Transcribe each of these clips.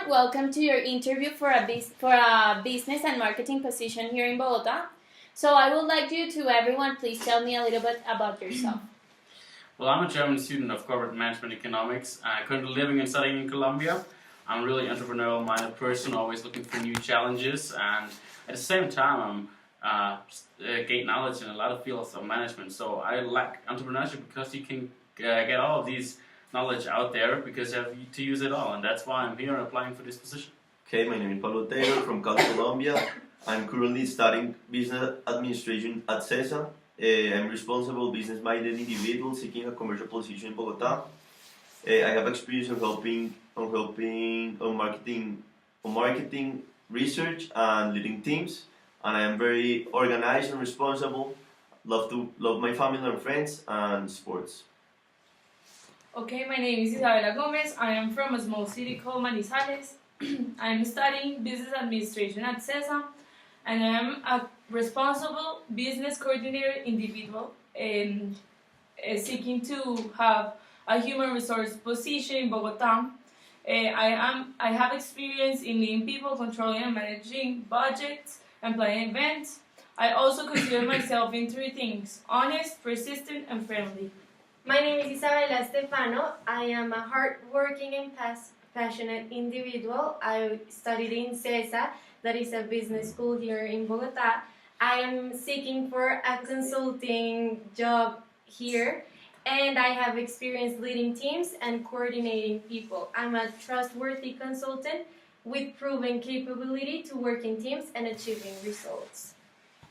welcome to your interview for a business and marketing position here in Bogota. So I would like you to everyone please tell me a little bit about yourself. Well, I'm a German student of corporate management economics, currently living and studying in Colombia. I'm a really entrepreneurial-minded person, always looking for new challenges, and at the same time, I'm gain knowledge in a lot of fields of management. So I like entrepreneurship because you can get all of these knowledge out there because you have to use it all, and that's why I'm here applying for this position. Okay, my name is Pablo Taylor from Cal, Colombia. I'm currently studying business administration at CESA. I'm responsible, business-minded individual seeking a commercial position in Bogota. I have experience on marketing research and leading teams, and I am very organized and responsible. Love my family and friends and sports. Okay, my name is Isabela Gomez. I am from a small city called Manizales. I am studying business administration at CESA, and I am a responsible business coordinator individual and seeking to have a human resource position in Bogota. I have experience in leading people, controlling and managing budgets, and planning events. I also consider myself in three things: honest, persistent, and friendly. My name is Isabela Stefano. I am a hardworking and passionate individual. I studied in CESA, that is a business school here in Bogota. I am seeking for a consulting job here, and I have experience leading teams and coordinating people. I'm a trustworthy consultant with proven capability to work in teams and achieving results.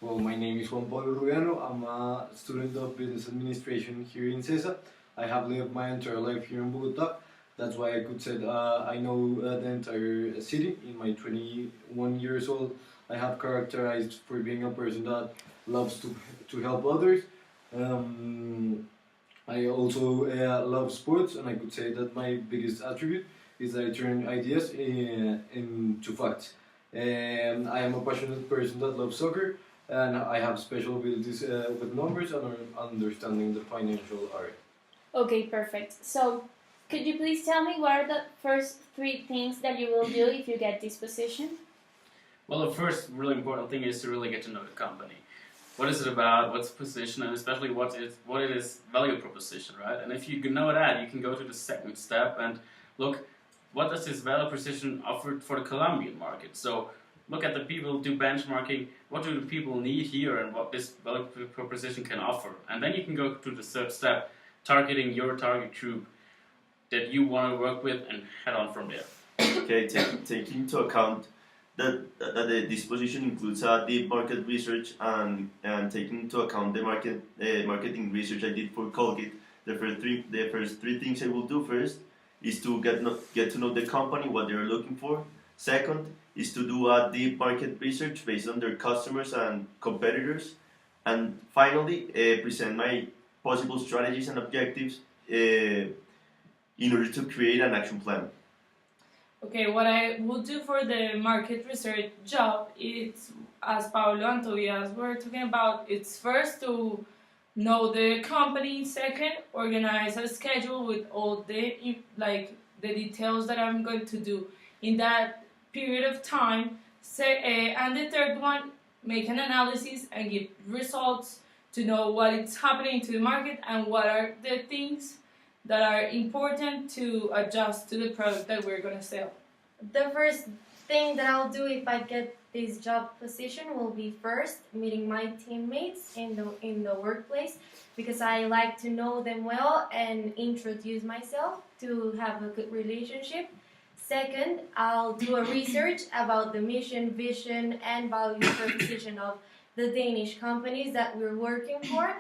Well, my name is Juan Pablo Rubiano. I'm a student of business administration here in CESA. I have lived my entire life here in Bogota. That's why I could say I know the entire city. In my 21 years old, I have characterized for being a person that loves to help others. I also love sports, and I could say that my biggest attribute is that I turn ideas into facts. I am a passionate person that loves soccer, and I have special abilities with numbers and understanding the financial area. Okay, perfect. So could you please tell me what are the first three things that you will do if you get this position? Well, the first really important thing is to really get to know the company. What is it about? What's the position? And especially what it is value proposition, right? And if you know that, you can go to the second step and look, what does this value proposition offer for the Colombian market? So look at the people, do benchmarking, what do the people need here and what this value proposition can offer. And then you can go to the third step, targeting your target group that you want to work with and head on from there. Okay, taking into account that this position includes deep market research and taking into account the marketing research I did for Colgate, the first three things I will do first is to get to know the company, what they're looking for. Second is to do a deep market research based on their customers and competitors. And finally, present my possible strategies and objectives in order to create an action plan. Okay, what I will do for the market research job is, as Paulo and Tobias were talking about, it's first to know the company. Second, organize a schedule with all the details that I'm going to do in that period of time. And the third one, make an analysis and give results to know what is happening to the market and what are the things that are important to adjust to the product that we're going to sell. The first thing that I'll do if I get this job position will be first meeting my teammates in the workplace, because I like to know them well and introduce myself to have a good relationship. Second, I'll do a research about the mission, vision, and value proposition of the Danish companies that we're working for.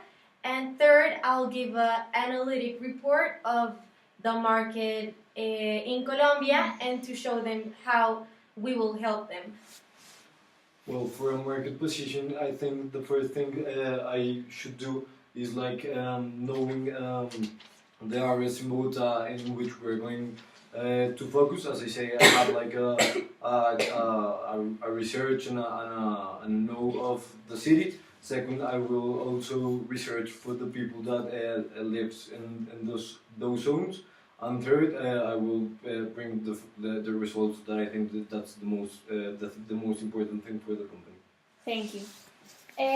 And third, I'll give an analytic report of the market in Colombia and to show them how we will help them. Well, for a market position, I think the first thing I should do is knowing the areas in Bogota in which we're going to focus. As I say, I have a research and a know of the city. Second, I will also research for the people that lives in those zones, And third, I will bring the results that I think that's the most important thing for the company. Thank you.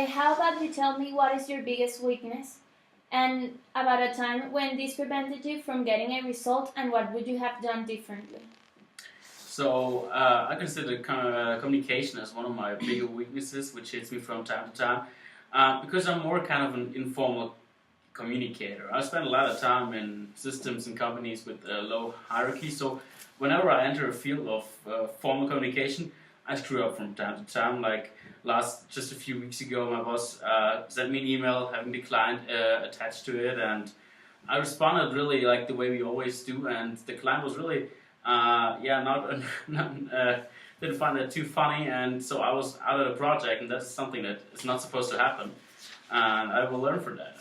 How about you tell me what is your biggest weakness and about a time when this prevented you from getting a result and what would you have done differently? So I consider communication as one of my bigger weaknesses, which hits me from time to time, because I'm more kind of an informal communicator. I spend a lot of time in systems and companies with low hierarchy, so whenever I enter a field of formal communication, I screw up from time to time. Like just a few weeks ago, my boss sent me an email having the client attached to it, and I responded really like the way we always do, and the client was really didn't find it too funny, and so I was out of the project, and that's something that is not supposed to happen, and I will learn from that.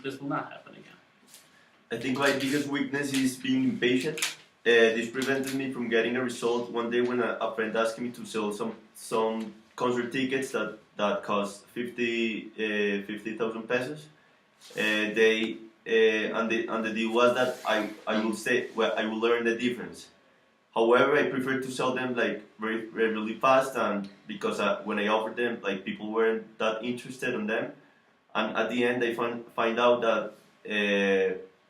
This will not happen again. I think my biggest weakness is being impatient. This prevented me from getting a result one day when a friend asked me to sell some concert tickets that cost 50,000 pesos. And the deal was that I will learn the difference. However, I prefer to sell them like really fast, and because when I offered them, like people weren't that interested in them. And at the end, I find out that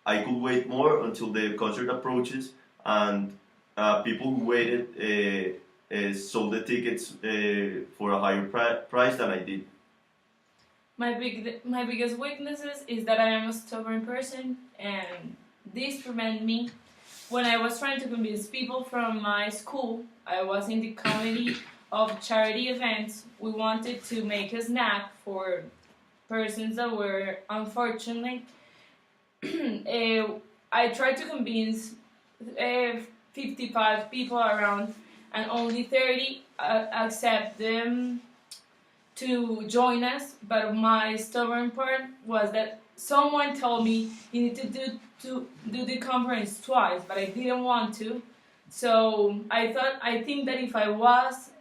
I could wait more until the concert approaches, and people who waited sold the tickets for a higher price than I did. My biggest weaknesses is that I am a stubborn person, and this prevented me. When I was trying to convince people from my school, I was in the committee of charity events. We wanted to make a snack for persons that were unfortunate. I tried to convince 55 people around, and only 30 accept them to join us. But my stubborn part was that someone told me you need to do the conference twice, but I didn't want to. So I think that if I was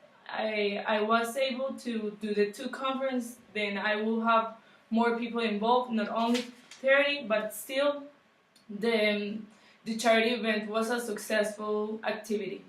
able to do the two conferences, then I will have more people involved, not only 30, but still the charity event was a successful activity.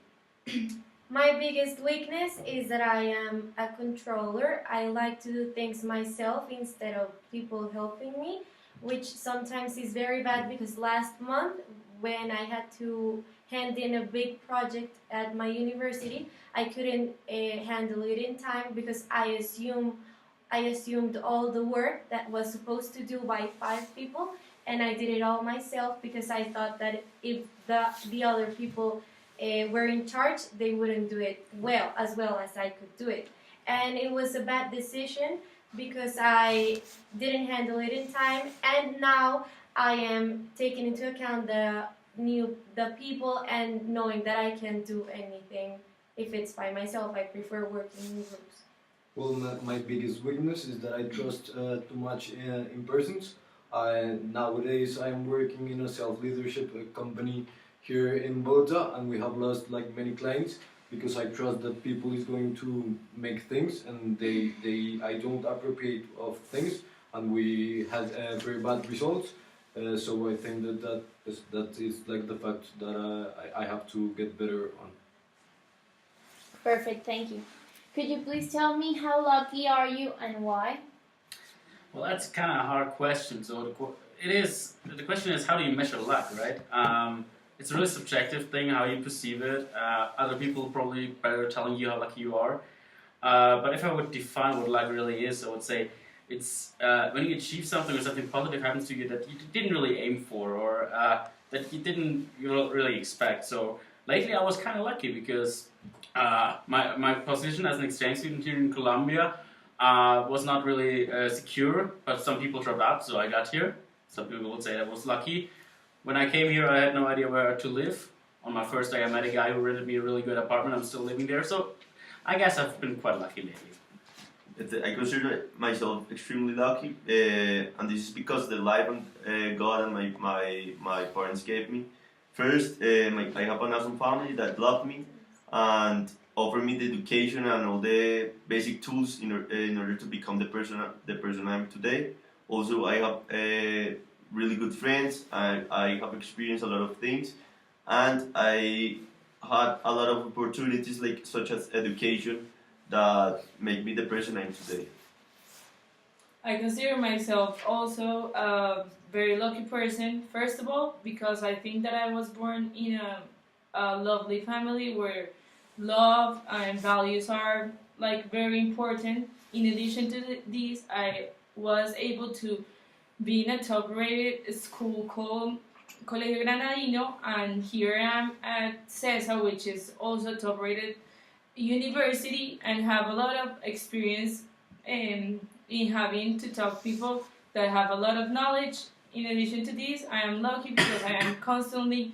My biggest weakness is that I am a controller. I like to do things myself instead of people helping me, which sometimes is very bad because last month when I had to hand in a big project at my university, I couldn't handle it in time because I assumed all the work that was supposed to do by 5 people, and I did it all myself because I thought that if the other people were in charge, they wouldn't do it well as I could do it. And it was a bad decision because I didn't handle it in time, and now I am taking into account the people and knowing that I can do anything if it's by myself. I prefer working in groups. Well, my biggest weakness is that I trust too much in persons. Nowadays, I'm working in a self-leadership company here in Bogota, and we have lost like many clients because I trust that people is going to make things, and I don't appropriate of things, and we had very bad results. So I think that is like the fact that I have to get better on. Perfect, thank you. Could you please tell me how lucky are you and why? Well, that's kind of a hard question. So the question is, how do you measure luck, right? It's a really subjective thing, how you perceive it. Other people probably better telling you how lucky you are. But if I would define what luck really is, I would say it's when you achieve something or something positive happens to you that you didn't really aim for, or that you didn't really expect. So lately I was kind of lucky because my position as an exchange student here in Colombia was not really secure, but some people dropped out, so I got here. Some people would say I was lucky. When I came here, I had no idea where to live. On my first day, I met a guy who rented me a really good apartment. I'm still living there, so I guess I've been quite lucky lately. I consider myself extremely lucky, and this is because the life God and my parents gave me. First, I have an awesome family that loved me and offered me the education and all the basic tools in order to become the person I am today. Also, I have really good friends. I have experienced a lot of things, and I had a lot of opportunities like such as education that make me the person I am today. I consider myself also a very lucky person, first of all, because I think that I was born in a lovely family where love and values are like very important. In addition to these, I was able to be in a top rated school called Colegio Granadino, and here I am at CESA, which is also a top rated university, and have a lot of experience in having to talk to people that have a lot of knowledge. In addition to this, I am lucky because I am constantly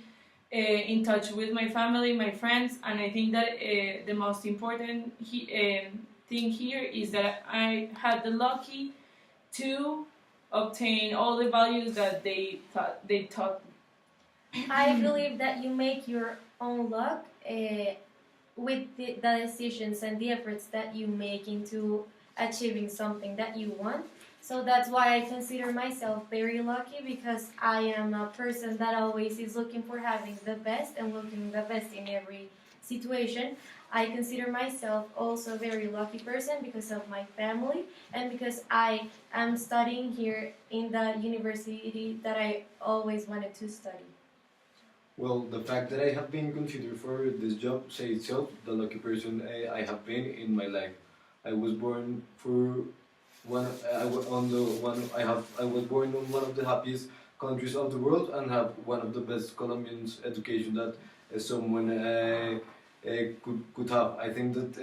in touch with my family, my friends, and I think that the most important thing here is that I had the lucky to obtain all the values that they taught me. I believe that you make your own luck with the decisions and the efforts that you make into achieving something that you want. So that's why I consider myself very lucky, because I am a person that always is looking for having the best and looking the best in every situation. I consider myself also a very lucky person because of my family and because I am studying here in the university that I always wanted to study. Well, the fact that I have been considered for this job say itself the lucky person I have been in my life. I was born for one. I was born in one of the happiest countries of the world and have one of the best Colombians education that someone could have. I think that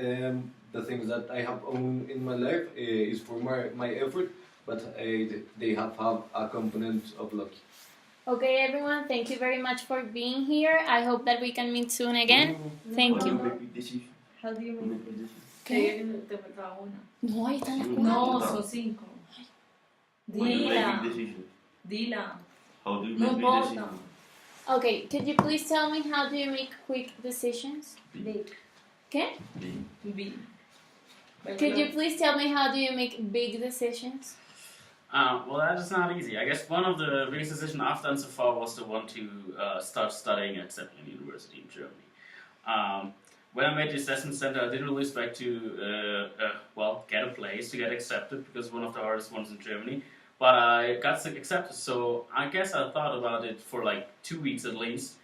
the things that I have owned in my life is for my effort, but they have a component of luck. Okay, everyone, thank you very much for being here. I hope that we can meet soon again. Thank How do you. make big decisions? How do you How make make big decisions? Que te faltaba una. No, ahí están las No, cuatro. son 5. When you make Dila, big decisions, dila. how do you No make big importa. decisions? Okay, could you please tell me how do you make quick decisions? big? Okay? B. Could you please tell me how do you make big decisions? Well, that is not easy. I guess one of the biggest decisions I've done so far was the one to start studying at Zeppelin University in Germany. When I made the assessment center, I didn't really expect to, get a place to get accepted because one of the hardest ones in Germany. But I got accepted, so I guess I thought about it for like 2 weeks at least.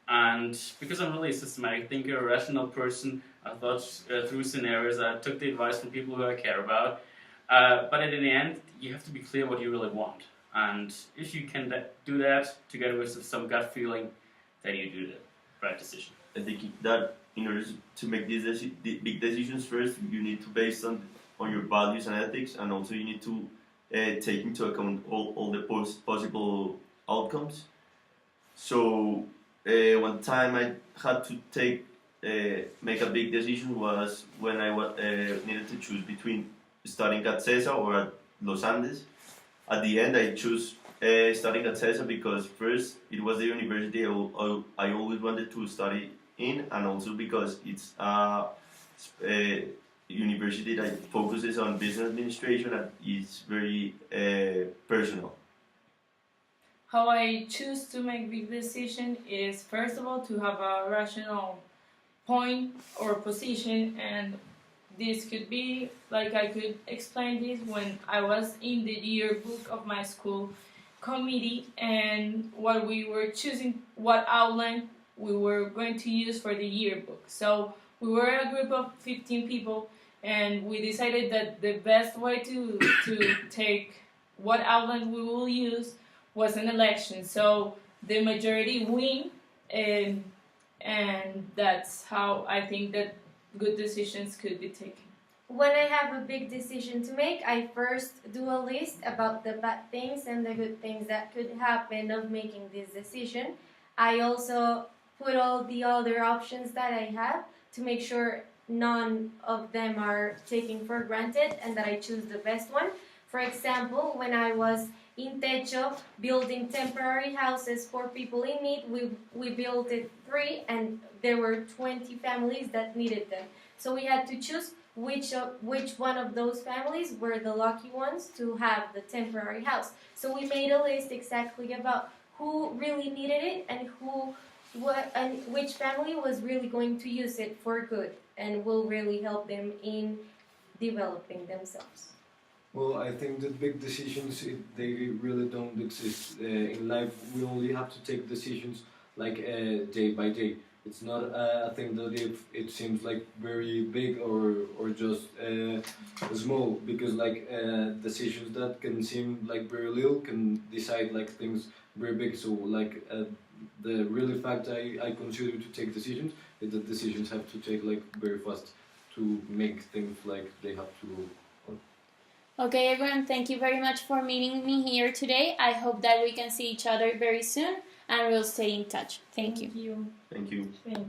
And because I'm really a systematic thinker, a rational person, I thought through scenarios. I took the advice from people who I care about. But in the end, you have to be clear what you really want. And if you can do that together with some gut feeling, then you do the right decision. I think that in order to make these big decisions first, you need to base on your values and ethics, and also you need to take into account all the possible outcomes. So one time I had to make a big decision was when I needed to choose between studying at CESA or at Los Andes. At the end, I chose studying at CESA because first, it was the university I always wanted to study in, and also because it's a university that focuses on business administration and is very personal. How I choose to make big decision is first of all to have a rational point or position, and this could be like I could explain this when I was in the yearbook of my school committee, and what we were choosing, what outline we were going to use for the yearbook. So we were a group of 15 people, and we decided that the best way to take what outline we will use was an election. So the majority win, and that's how I think that good decisions could be taken. When I have a big decision to make, I first do a list about the bad things and the good things that could happen of making this decision. I also put all the other options that I have to make sure none of them are taken for granted and that I choose the best one. For example, when I was in Techo building temporary houses for people in need, we built it 3 and there were 20 families that needed them. So we had to choose which one of those families were the lucky ones to have the temporary house. So we made a list exactly about who really needed it and who which family was really going to use it for good and will really help them in developing themselves. Well, I think that big decisions, they really don't exist. In life, we only have to take decisions like day by day. It's not a thing that if it seems like very big or just small, because like decisions that can seem like very little can decide like things very big. So like the really fact I consider to take decisions is that decisions have to take like very fast to make things like they have to go on. Okay, everyone, thank you very much for meeting me here today. I hope that we can see each other very soon and we'll stay in touch. Thank you. Thank you. Thank